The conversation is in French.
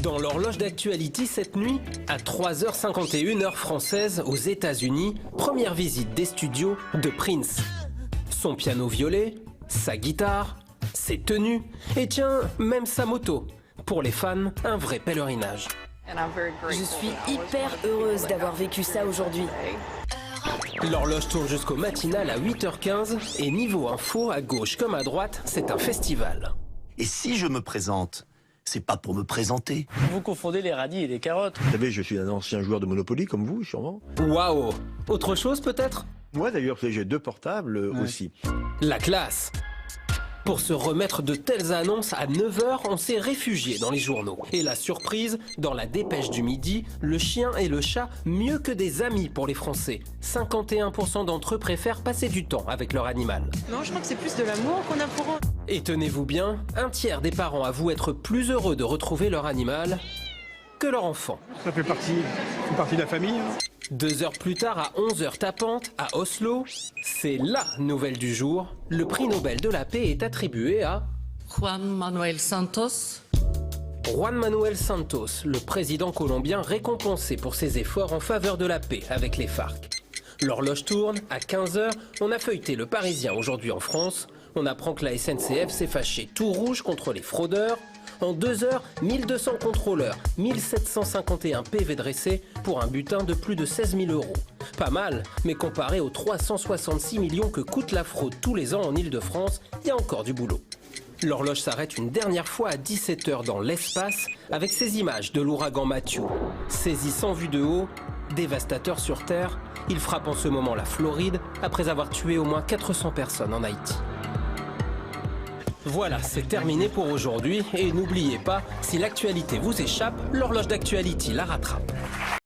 Dans l'horloge d'actualité cette nuit, à 3h51 heure française aux États-Unis, première visite des studios de Prince. Son piano violet, sa guitare, ses tenues et tiens, même sa moto. Pour les fans, un vrai pèlerinage. Je suis hyper heureuse d'avoir vécu ça aujourd'hui. L'horloge tourne jusqu'au matinal à 8h15 et niveau info, à gauche comme à droite, c'est un festival. Et si je me présente, c'est pas pour me présenter. Vous confondez les radis et les carottes. Vous savez, je suis un ancien joueur de Monopoly, comme vous, sûrement. Waouh! Autre chose peut-être? Moi, d'ailleurs, j'ai 2 portables aussi. La classe! Pour se remettre de telles annonces, à 9h, on s'est réfugié dans les journaux. Et la surprise, dans la dépêche du midi, le chien et le chat, mieux que des amis pour les Français. 51% d'entre eux préfèrent passer du temps avec leur animal. Non, je crois que c'est plus de l'amour qu'on a pour eux. Et tenez-vous bien, un tiers des parents avouent être plus heureux de retrouver leur animal que leur enfant. Ça fait partie de la famille. 2 heures plus tard, à 11h tapante, à Oslo, c'est LA nouvelle du jour. Le prix Nobel de la paix est attribué à Juan Manuel Santos. Juan Manuel Santos, le président colombien récompensé pour ses efforts en faveur de la paix avec les FARC. L'horloge tourne, à 15h, on a feuilleté le Parisien aujourd'hui en France. On apprend que la SNCF s'est fâchée tout rouge contre les fraudeurs. En 2 heures, 1200 contrôleurs, 1751 PV dressés pour un butin de plus de 16 000 €. Pas mal, mais comparé aux 366 millions que coûte la fraude tous les ans en Île-de-France, il y a encore du boulot. L'horloge s'arrête une dernière fois à 17h dans l'espace avec ces images de l'ouragan Matthew. Saisissant vue de haut, dévastateur sur Terre, il frappe en ce moment la Floride après avoir tué au moins 400 personnes en Haïti. Voilà, c'est terminé pour aujourd'hui et n'oubliez pas, si l'actualité vous échappe, l'horloge d'actualité la rattrape.